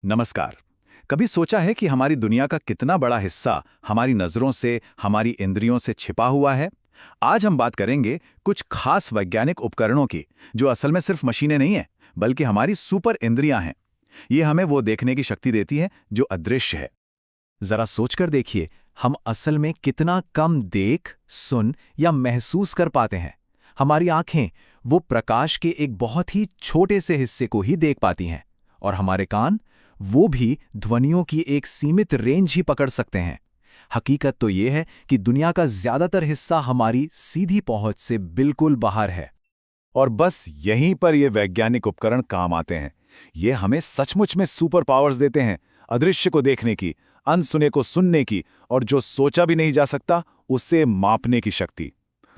नमस्कार। कभी सोचा है कि हमारी दुनिया का कितना बड़ा हिस्सा हमारी नजरों से, हमारी इंद्रियों से छिपा हुआ है? आज हम बात करेंगे कुछ खास वैज्ञानिक उपकरणों की, जो असल में सिर्फ मशीनें नहीं हैं, बल्कि हमारी सुपर इंद्रियां हैं। ये हमें वो देखने की शक्ति देती है जो अदृश्य है। जरा सोचकर देखिए, हम असल में कितना कम देख, सुन या महसूस कर पाते हैं। हमारी आंखें वो प्रकाश के एक बहुत ही छोटे से हिस्से को ही देख पाती हैं, और हमारे कान वो भी ध्वनियों की एक सीमित रेंज ही पकड़ सकते हैं। हकीकत तो ये है कि दुनिया का ज्यादातर हिस्सा हमारी सीधी पहुंच से बिल्कुल बाहर है। और बस यहीं पर ये वैज्ञानिक उपकरण काम आते हैं। ये हमें सचमुच में सुपर पावर्स देते हैं, अदृश्य को देखने की, अनसुने को सुनने की, और जो सोचा भी नहीं जा सकता उसे मापने की शक्ति।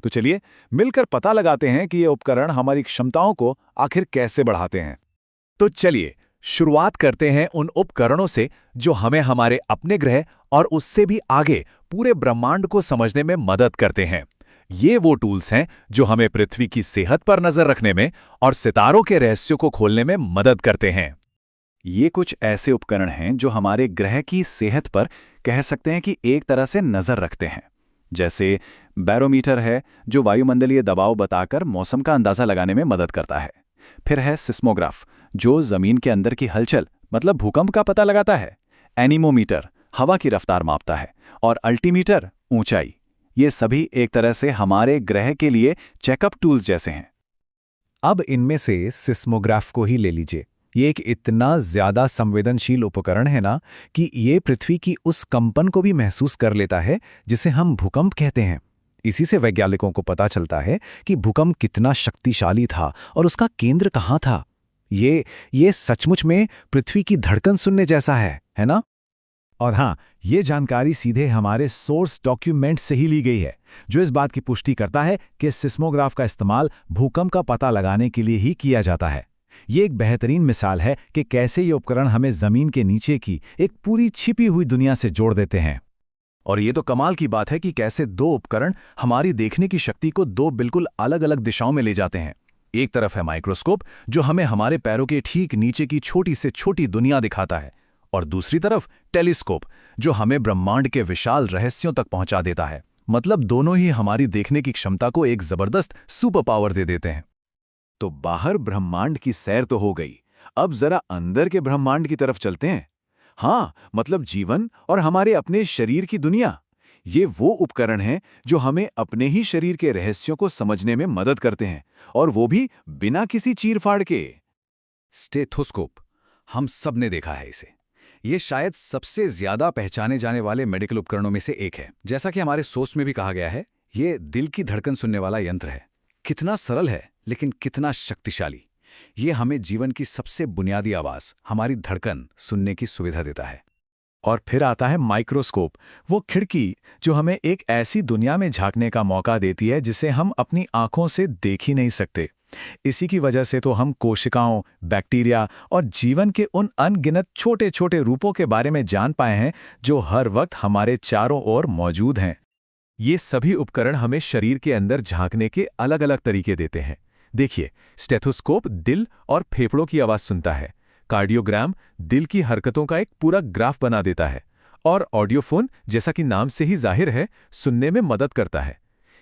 तो चलिए मिलकर पता लगाते हैं कि ये उपकरण हमारी क्षमताओं को आखिर कैसे बढ़ाते हैं। तो चलिए शुरुआत करते हैं उन उपकरणों से जो हमें हमारे अपने ग्रह और उससे भी आगे पूरे ब्रह्मांड को समझने में मदद करते हैं। ये वो टूल्स हैं जो हमें पृथ्वी की सेहत पर नजर रखने में और सितारों के रहस्यों को खोलने में मदद करते हैं। ये कुछ ऐसे उपकरण हैं जो हमारे ग्रह की सेहत पर कह सकते हैं कि एक तरह से नज़र रखते हैं। जैसे बैरोमीटर है, जो वायुमंडलीय दबाव बताकर मौसम का अंदाज़ा लगाने में मदद करता है। फिर है सिस्मोग्राफ, जो ज़मीन के अंदर की हलचल मतलब भूकंप का पता लगाता है। एनीमोमीटर हवा की रफ्तार मापता है। और अल्टीमीटर ऊंचाई। ये सभी एक तरह से हमारे ग्रह के लिए चेकअप टूल्स जैसे हैं। अब इनमें से सिस्मोग्राफ को ही ले लीजिए। ये एक इतना ज्यादा संवेदनशील उपकरण है ना कि ये पृथ्वी की उस कंपन को भी महसूस कर लेता है जिसे हम भूकंप कहते हैं। इसी से वैज्ञानिकों को पता चलता है कि भूकंप कितना शक्तिशाली था और उसका केंद्र कहाँ था। ये सचमुच में पृथ्वी की धड़कन सुनने जैसा है ना? और हाँ, ये जानकारी सीधे हमारे सोर्स डॉक्यूमेंट से ही ली गई है, जो इस बात की पुष्टि करता है कि सिस्मोग्राफ का इस्तेमाल भूकंप का पता लगाने के लिए ही किया जाता है। ये एक बेहतरीन मिसाल है कि कैसे ये उपकरण हमें जमीन के नीचे की एक पूरी छिपी हुई दुनिया से जोड़ देते हैं। और ये तो कमाल की बात है कि कैसे दो उपकरण हमारी देखने की शक्ति को दो बिल्कुल अलग अलग दिशाओं में ले जाते हैं। एक तरफ है माइक्रोस्कोप, जो हमें हमारे पैरों के ठीक नीचे की छोटी से छोटी दुनिया दिखाता है, और दूसरी तरफ टेलीस्कोप, जो हमें ब्रह्मांड के विशाल रहस्यों तक पहुंचा देता है। मतलब दोनों ही हमारी देखने की क्षमता को एक जबरदस्त सुपर पावर दे देते हैं। तो बाहर ब्रह्मांड की सैर तो हो गई, अब जरा अंदर के ब्रह्मांड की तरफ चलते हैं। हाँ, मतलब जीवन और हमारे अपने शरीर की दुनिया। ये वो उपकरण हैं जो हमें अपने ही शरीर के रहस्यों को समझने में मदद करते हैं, और वो भी बिना किसी चीरफाड़ के। स्टेथोस्कोप, हम सब ने देखा है इसे। ये शायद सबसे ज्यादा पहचाने जाने वाले मेडिकल उपकरणों में से एक है। जैसा कि हमारे सोर्स में भी कहा गया है, ये दिल की धड़कन सुनने वाला यंत्र है। कितना सरल है, लेकिन कितना शक्तिशाली। ये हमें जीवन की सबसे बुनियादी आवाज, हमारी धड़कन, सुनने की सुविधा देता है। और फिर आता है माइक्रोस्कोप, वो खिड़की जो हमें एक ऐसी दुनिया में झांकने का मौका देती है जिसे हम अपनी आंखों से देख ही नहीं सकते। इसी की वजह से तो हम कोशिकाओं, बैक्टीरिया और जीवन के उन अनगिनत छोटे छोटे रूपों के बारे में जान पाए हैं जो हर वक्त हमारे चारों ओर मौजूद हैं। ये सभी उपकरण हमें शरीर के अंदर झांकने के अलग अलग तरीके देते हैं। देखिए, स्टेथोस्कोप दिल और फेफड़ों की आवाज सुनता है। कार्डियोग्राम दिल की हरकतों का एक पूरा ग्राफ बना देता है। और ऑडियोफोन, जैसा कि नाम से ही जाहिर है, सुनने में मदद करता है।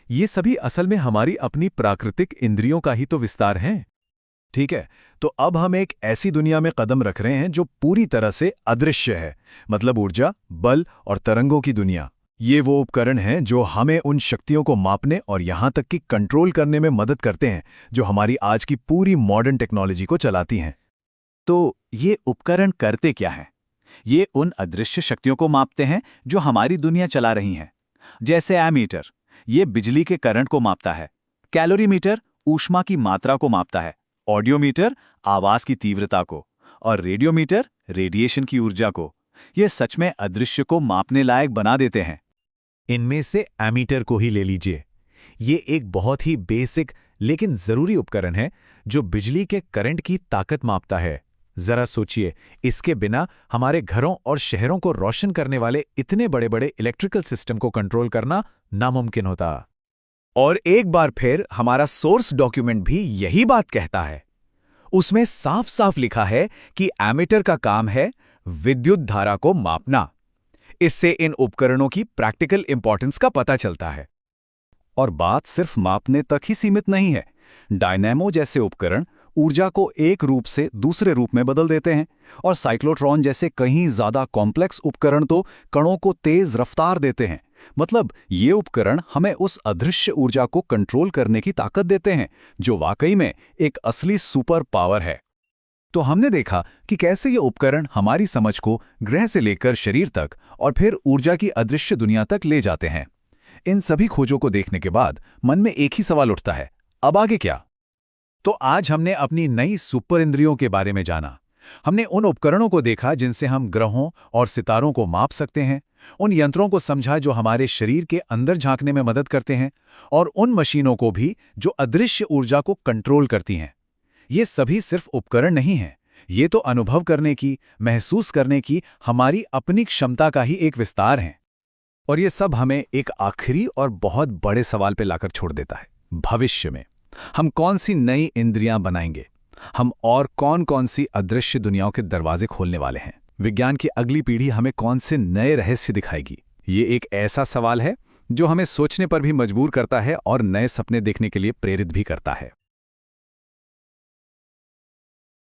ये सभी असल में हमारी अपनी प्राकृतिक इंद्रियों का ही तो विस्तार हैं। ठीक है, तो अब हम एक ऐसी दुनिया में कदम रख रहे हैं जो पूरी तरह से अदृश्य है, मतलब ऊर्जा, बल और तरंगों की दुनिया। ये वो उपकरण हैं जो हमें उन शक्तियों को मापने और यहां तक कि कंट्रोल करने में मदद करते हैं जो हमारी आज की पूरी मॉडर्न टेक्नोलॉजी को चलाती हैं। तो ये उपकरण करते क्या हैं? ये उन अदृश्य शक्तियों को मापते हैं जो हमारी दुनिया चला रही हैं। जैसे एमीटर, ये बिजली के करंट को मापता है। कैलोरीमीटर ऊष्मा की मात्रा को मापता है। ऑडियोमीटर आवाज की तीव्रता को। और रेडियोमीटर रेडिएशन की ऊर्जा को। ये सच में अदृश्य को मापने लायक बना देते हैं। इनमें से एमीटर को ही ले लीजिए। ये एक बहुत ही बेसिक लेकिन जरूरी उपकरण है जो बिजली के करंट की ताकत मापता है। जरा सोचिए, इसके बिना हमारे घरों और शहरों को रोशन करने वाले इतने बड़े बड़े इलेक्ट्रिकल सिस्टम को कंट्रोल करना नामुमकिन होता। और एक बार फिर हमारा सोर्स डॉक्यूमेंट भी यही बात कहता है। उसमें साफ साफ लिखा है कि एमीटर का काम है विद्युत धारा को मापना। इससे इन उपकरणों की प्रैक्टिकल इंपॉर्टेंस का पता चलता है। और बात सिर्फ मापने तक ही सीमित नहीं है। डायनेमो जैसे उपकरण ऊर्जा को एक रूप से दूसरे रूप में बदल देते हैं, और साइक्लोट्रॉन जैसे कहीं ज्यादा कॉम्प्लेक्स उपकरण तो कणों को तेज रफ्तार देते हैं। मतलब ये उपकरण हमें उस अदृश्य ऊर्जा को कंट्रोल करने की ताकत देते हैं, जो वाकई में एक असली सुपर पावर है। तो हमने देखा कि कैसे ये उपकरण हमारी समझ को ग्रह से लेकर शरीर तक और फिर ऊर्जा की अदृश्य दुनिया तक ले जाते हैं। इन सभी खोजों को देखने के बाद मन में एक ही सवाल उठता है, अब आगे क्या? तो आज हमने अपनी नई सुपर इंद्रियों के बारे में जाना। हमने उन उपकरणों को देखा जिनसे हम ग्रहों और सितारों को माप सकते हैं, उन यंत्रों को समझा जो हमारे शरीर के अंदर झांकने में मदद करते हैं, और उन मशीनों को भी जो अदृश्य ऊर्जा को कंट्रोल करती हैं। ये सभी सिर्फ उपकरण नहीं हैं, ये तो अनुभव करने की, महसूस करने की हमारी अपनी क्षमता का ही एक विस्तार है। और ये सब हमें एक आखिरी और बहुत बड़े सवाल पे लाकर छोड़ देता है। भविष्य में हम कौन सी नई इंद्रियां बनाएंगे? हम और कौन कौन सी अदृश्य दुनियाओं के दरवाजे खोलने वाले हैं? विज्ञान की अगली पीढ़ी हमें कौन से नए रहस्य दिखाएगी? ये एक ऐसा सवाल है जो हमें सोचने पर भी मजबूर करता है और नए सपने देखने के लिए प्रेरित भी करता है।